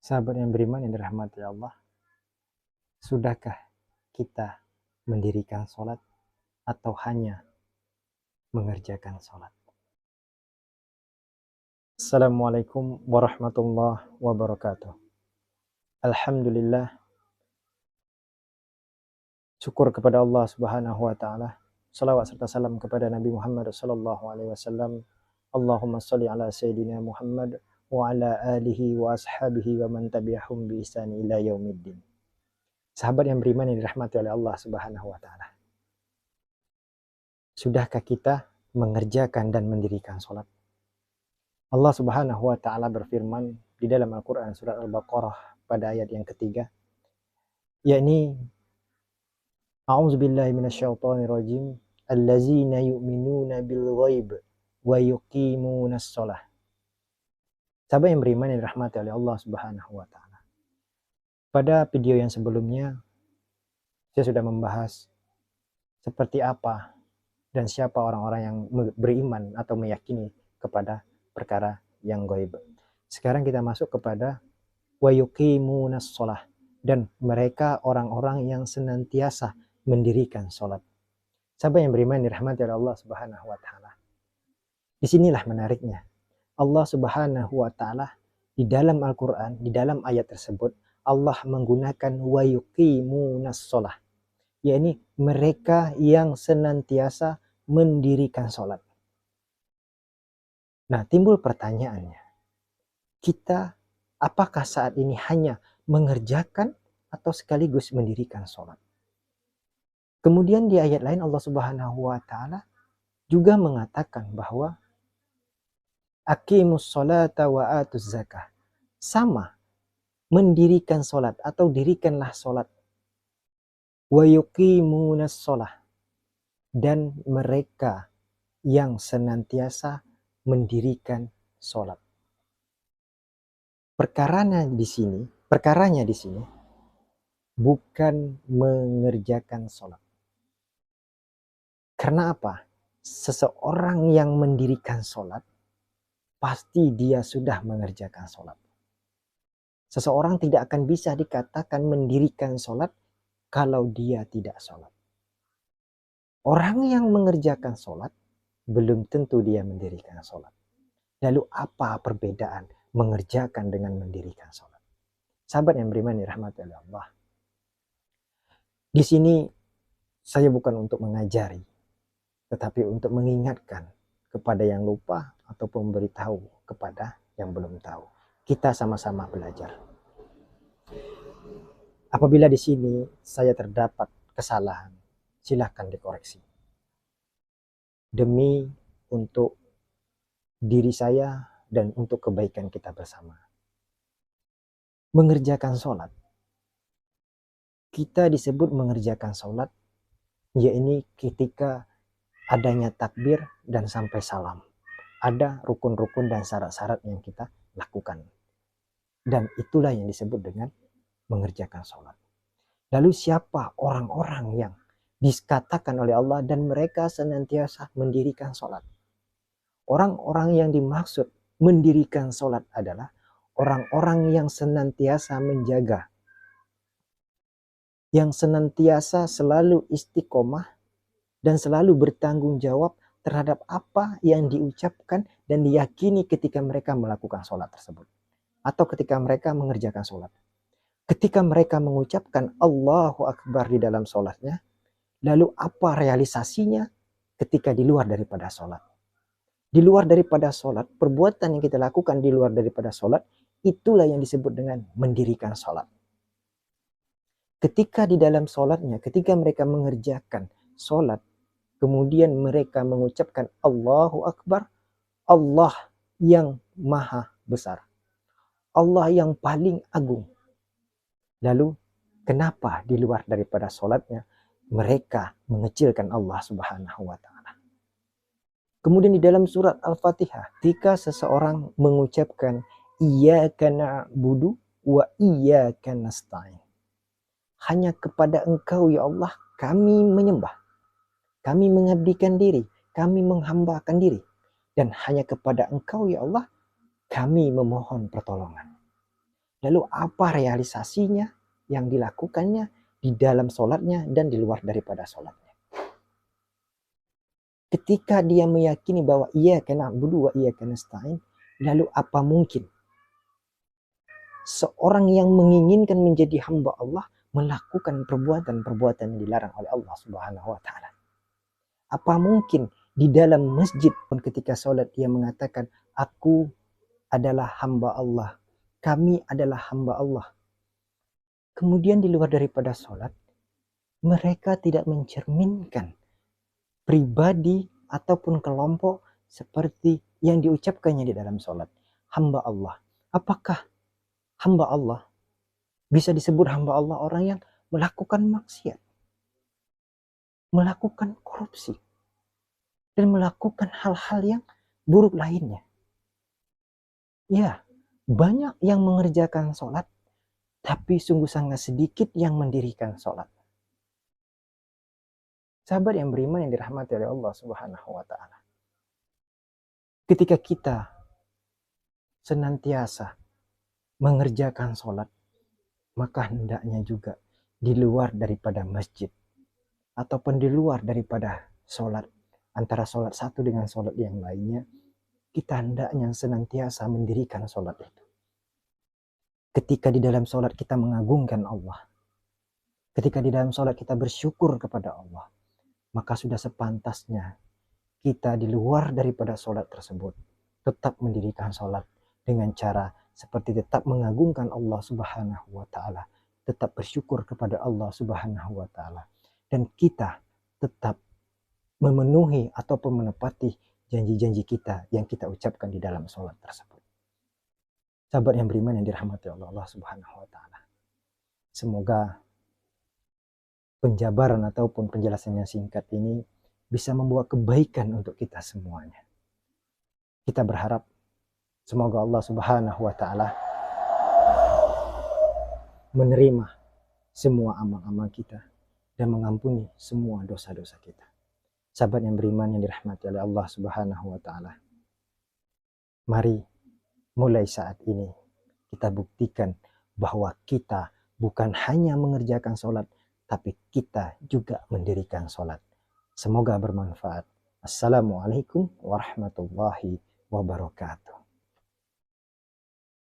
Sahabat yang beriman yang dirahmati Allah, sudahkah kita mendirikan sholat atau hanya mengerjakan sholat? Assalamualaikum warahmatullahi wabarakatuh. Alhamdulillah, syukur kepada Allah Subhanahu wa taala. Salawat serta salam kepada Nabi Muhammad sallallahu alaihi wasallam. Allahumma shalli ala sayyidina Muhammad wa ala alihi wa ashabihi wa man tabi'ahum bi ihsan ila yaumiddin. Sahabat yang beriman yang dirahmati oleh Allah Subhanahu wa taala. Sudahkah kita mengerjakan dan mendirikan sholat? Allah Subhanahu wa taala berfirman di dalam Al-Qur'an surat Al-Baqarah pada ayat yang ketiga, yakni A'udzubillahi minasyaitonirrajim, allazina yu'minuna bil ghaib wa yuqimunas shalah. Sahabat yang beriman yang dirahmati oleh Allah Subhanahu wa taala. Pada video yang sebelumnya saya sudah membahas seperti apa dan siapa orang-orang yang beriman atau meyakini kepada perkara yang gaib. Sekarang kita masuk kepada wa yuqimunas shalah, dan mereka orang-orang yang senantiasa mendirikan sholat. Sahabat yang beriman dirahmati oleh Allah Subhanahu wa taala. Disinilah menariknya. Allah Subhanahu wa taala di dalam Al-Qur'an, di dalam ayat tersebut Allah menggunakan wa yuqimunas shalah, yakni mereka yang senantiasa mendirikan sholat. Nah, timbul pertanyaannya, kita apakah saat ini hanya mengerjakan atau sekaligus mendirikan sholat? Kemudian di ayat lain Allah Subhanahu wa taala juga mengatakan bahwa aqimus sholata wa atuz zakah. Sama, mendirikan sholat atau dirikanlah sholat. Wa yuqimunas sholah, dan mereka yang senantiasa mendirikan sholat. Perkaranya di sini bukan mengerjakan sholat. Karena apa? Seseorang yang mendirikan sholat, pasti dia sudah mengerjakan sholat. Seseorang tidak akan bisa dikatakan mendirikan sholat kalau dia tidak sholat. Orang yang mengerjakan sholat, belum tentu dia mendirikan sholat. Lalu apa perbedaan mengerjakan dengan mendirikan sholat? Sahabat yang beriman dirahmati oleh Allah. Di sini saya bukan untuk mengajari, tetapi untuk mengingatkan kepada yang lupa ataupun memberitahu kepada yang belum tahu. Kita sama-sama belajar. Apabila di sini saya terdapat kesalahan, silakan dikoreksi. Demi untuk diri saya dan untuk kebaikan kita bersama. Mengerjakan sholat. Kita disebut mengerjakan sholat, yakni ketika adanya takbir dan sampai salam. Ada rukun-rukun dan syarat-syarat yang kita lakukan. Dan itulah yang disebut dengan mengerjakan sholat. Lalu siapa orang-orang yang dikatakan oleh Allah dan mereka senantiasa mendirikan sholat? Orang-orang yang dimaksud mendirikan sholat adalah orang-orang yang senantiasa menjaga, yang senantiasa selalu istiqomah dan selalu bertanggung jawab terhadap apa yang diucapkan dan diyakini ketika mereka melakukan sholat tersebut. Atau ketika mereka mengerjakan sholat. Ketika mereka mengucapkan Allahu Akbar di dalam sholatnya, lalu apa realisasinya ketika di luar daripada sholat? Di luar daripada sholat, perbuatan yang kita lakukan di luar daripada sholat, itulah yang disebut dengan mendirikan sholat. Ketika di dalam sholatnya, ketika mereka mengerjakan sholat, kemudian mereka mengucapkan Allahu Akbar, Allah yang maha besar, Allah yang paling agung. Lalu kenapa di luar daripada sholatnya mereka mengecilkan Allah Subhanahu wa taala? Kemudian di dalam surat Al-Fatihah, ketika seseorang mengucapkan iyyaka na'budu wa iyyaka nasta'in, hanya kepada Engkau ya Allah kami menyembah, kami mengabdikan diri, kami menghambakan diri, dan hanya kepada Engkau ya Allah kami memohon pertolongan. Lalu apa realisasinya yang dilakukannya di dalam sholatnya dan di luar daripada sholatnya. Ketika dia meyakini bahwa iyyaka na'budu wa iyyaka nasta'in, lalu apa mungkin seorang yang menginginkan menjadi hamba Allah melakukan perbuatan-perbuatan yang dilarang oleh Allah Subhanahu wa taala? Apa mungkin di dalam masjid pun ketika sholat dia mengatakan, aku adalah hamba Allah, kami adalah hamba Allah. Kemudian di luar daripada sholat, mereka tidak mencerminkan pribadi ataupun kelompok seperti yang diucapkannya di dalam sholat. Hamba Allah. Apakah hamba Allah bisa disebut hamba Allah orang yang melakukan maksiat, melakukan korupsi, dan melakukan hal-hal yang buruk lainnya? Ya, banyak yang mengerjakan sholat, tapi sungguh sangat sedikit yang mendirikan sholat. Sahabat yang beriman yang dirahmati oleh Allah Subhanahu wa taala. Ketika kita senantiasa mengerjakan sholat, maka hendaknya juga di luar daripada masjid ataupun di luar daripada sholat, antara sholat satu dengan sholat yang lainnya, kita hendaknya senantiasa mendirikan sholat itu. Ketika di dalam sholat kita mengagungkan Allah, ketika di dalam sholat kita bersyukur kepada Allah, maka sudah sepantasnya kita di luar daripada sholat tersebut tetap mendirikan sholat dengan cara seperti tetap mengagungkan Allah Subhanahu wa taala, tetap bersyukur kepada Allah Subhanahu wa taala, dan kita tetap memenuhi ataupun menepati janji-janji kita yang kita ucapkan di dalam sholat tersebut. Sahabat yang beriman yang dirahmati Allah Subhanahu wa taala. Semoga penjabaran ataupun penjelasan yang singkat ini bisa membawa kebaikan untuk kita semuanya. Kita berharap semoga Allah Subhanahu wa taala menerima semua amal-amal kita dan mengampuni semua dosa-dosa kita. Sahabat yang beriman yang dirahmati oleh Allah Subhanahu wa taala. Mari mulai saat ini kita buktikan bahwa kita bukan hanya mengerjakan sholat, tapi kita juga mendirikan sholat. Semoga bermanfaat. Assalamualaikum warahmatullahi wabarakatuh.